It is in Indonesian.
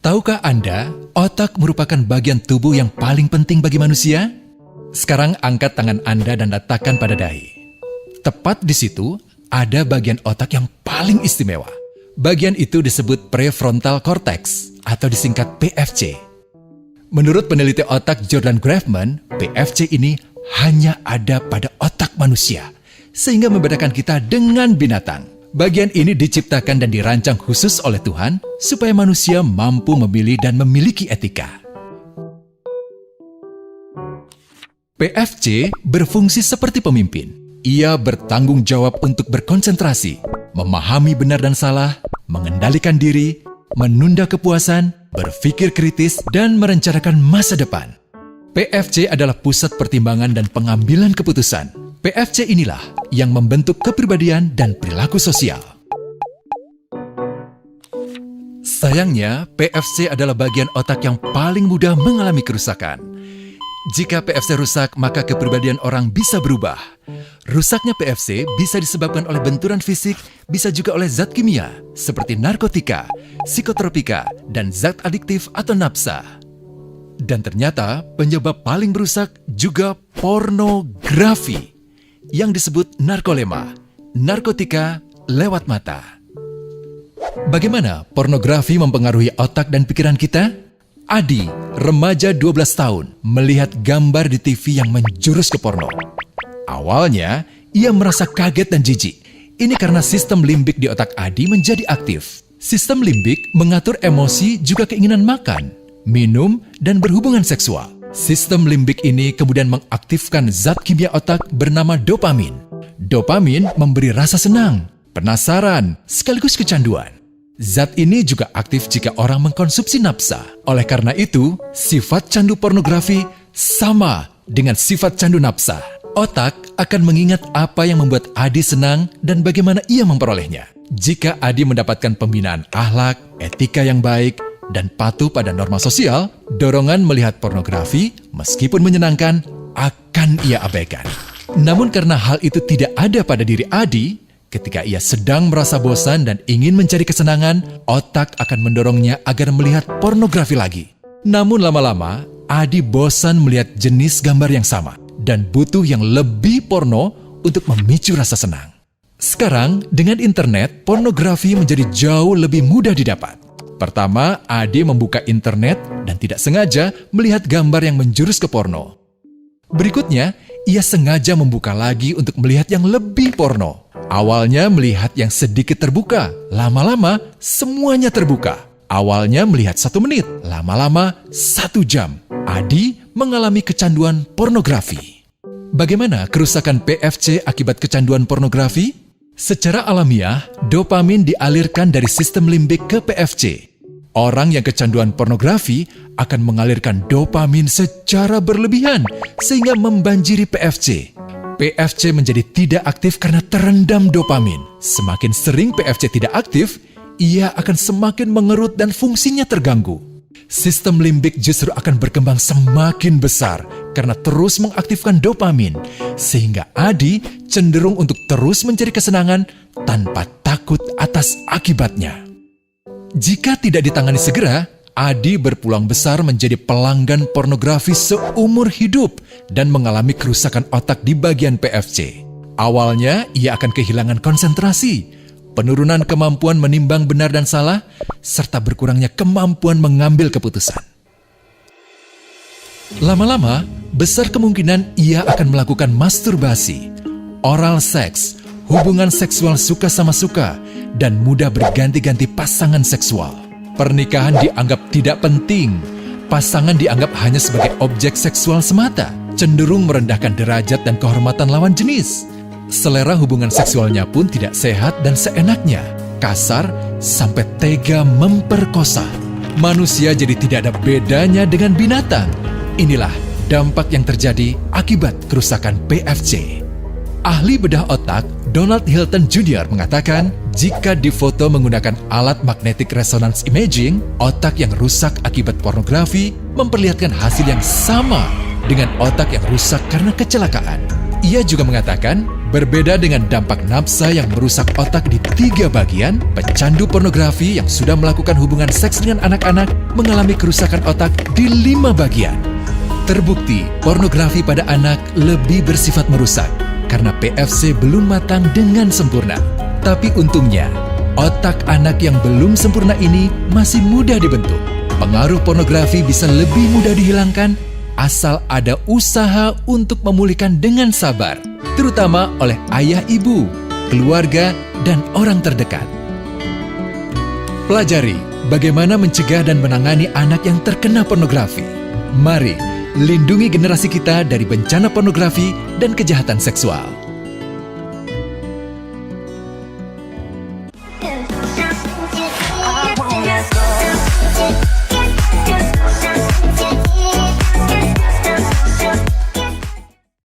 Tahukah Anda, otak merupakan bagian tubuh yang paling penting bagi manusia? Sekarang angkat tangan Anda dan letakkan pada dahi. Tepat di situ, ada bagian otak yang paling istimewa. Bagian itu disebut prefrontal cortex atau disingkat PFC. Menurut peneliti otak Jordan Grafman, PFC ini hanya ada pada otak manusia, sehingga membedakan kita dengan binatang. Bagian ini diciptakan dan dirancang khusus oleh Tuhan supaya manusia mampu memilih dan memiliki etika. PFC berfungsi seperti pemimpin. Ia bertanggung jawab untuk berkonsentrasi, memahami benar dan salah, mengendalikan diri, menunda kepuasan, berpikir kritis, dan merencanakan masa depan. PFC adalah pusat pertimbangan dan pengambilan keputusan. PFC inilah yang membentuk kepribadian dan perilaku sosial. Sayangnya, PFC adalah bagian otak yang paling mudah mengalami kerusakan. Jika PFC rusak, maka kepribadian orang bisa berubah. Rusaknya PFC bisa disebabkan oleh benturan fisik, bisa juga oleh zat kimia, seperti narkotika, psikotropika, dan zat adiktif atau nafsa. Dan ternyata, penyebab paling merusak juga pornografi, yang disebut narkolema, narkotika lewat mata. Bagaimana pornografi mempengaruhi otak dan pikiran kita? Adi, remaja 12 tahun, melihat gambar di TV yang menjurus ke porno. Awalnya, ia merasa kaget dan jijik. Ini karena sistem limbik di otak Adi menjadi aktif. Sistem limbik mengatur emosi juga keinginan makan, minum, dan berhubungan seksual. Sistem limbik ini kemudian mengaktifkan zat kimia otak bernama dopamin. Dopamin memberi rasa senang, penasaran, sekaligus kecanduan. Zat ini juga aktif jika orang mengkonsumsi nafsa. Oleh karena itu, sifat candu pornografi sama dengan sifat candu nafsa. Otak akan mengingat apa yang membuat Adi senang dan bagaimana ia memperolehnya. Jika Adi mendapatkan pembinaan akhlak, etika yang baik, dan patuh pada norma sosial, dorongan melihat pornografi, meskipun menyenangkan, akan ia abaikan. Namun karena hal itu tidak ada pada diri Adi, ketika ia sedang merasa bosan dan ingin mencari kesenangan, otak akan mendorongnya agar melihat pornografi lagi. Namun lama-lama, Adi bosan melihat jenis gambar yang sama, dan butuh yang lebih porno untuk memicu rasa senang. Sekarang, dengan internet, pornografi menjadi jauh lebih mudah didapat. Pertama, Adi membuka internet dan tidak sengaja melihat gambar yang menjurus ke porno. Berikutnya, ia sengaja membuka lagi untuk melihat yang lebih porno. Awalnya melihat yang sedikit terbuka, lama-lama semuanya terbuka. Awalnya melihat 1 menit, lama-lama 1 jam. Adi mengalami kecanduan pornografi. Bagaimana kerusakan PFC akibat kecanduan pornografi? Secara alamiah, dopamin dialirkan dari sistem limbik ke PFC. Orang yang kecanduan pornografi akan mengalirkan dopamin secara berlebihan sehingga membanjiri PFC. PFC menjadi tidak aktif karena terendam dopamin. Semakin sering PFC tidak aktif, ia akan semakin mengerut dan fungsinya terganggu. Sistem limbik justru akan berkembang semakin besar karena terus mengaktifkan dopamin, sehingga Adi cenderung untuk terus mencari kesenangan tanpa takut atas akibatnya. Jika tidak ditangani segera, Adi berpeluang besar menjadi pelanggan pornografi seumur hidup dan mengalami kerusakan otak di bagian PFC. Awalnya, ia akan kehilangan konsentrasi, penurunan kemampuan menimbang benar dan salah, serta berkurangnya kemampuan mengambil keputusan. Lama-lama, besar kemungkinan ia akan melakukan masturbasi, oral seks, hubungan seksual suka sama suka, dan mudah berganti-ganti pasangan seksual. Pernikahan dianggap tidak penting, pasangan dianggap hanya sebagai objek seksual semata, cenderung merendahkan derajat dan kehormatan lawan jenis. Selera hubungan seksualnya pun tidak sehat dan seenaknya, kasar sampai tega memperkosa. Manusia jadi tidak ada bedanya dengan binatang. Inilah dampak yang terjadi akibat kerusakan PFC. Ahli bedah otak Donald Hilton Jr. mengatakan, jika difoto menggunakan alat magnetic resonance imaging, otak yang rusak akibat pornografi memperlihatkan hasil yang sama dengan otak yang rusak karena kecelakaan. Ia juga mengatakan, berbeda dengan dampak nafsa yang merusak otak di 3 bagian, pecandu pornografi yang sudah melakukan hubungan seks dengan anak-anak mengalami kerusakan otak di 5 bagian. Terbukti, pornografi pada anak lebih bersifat merusak karena PFC belum matang dengan sempurna. Tapi untungnya, otak anak yang belum sempurna ini masih mudah dibentuk. Pengaruh pornografi bisa lebih mudah dihilangkan asal ada usaha untuk memulihkan dengan sabar, terutama oleh ayah ibu, keluarga, dan orang terdekat. Pelajari bagaimana mencegah dan menangani anak yang terkena pornografi. Mari lindungi generasi kita dari bencana pornografi dan kejahatan seksual.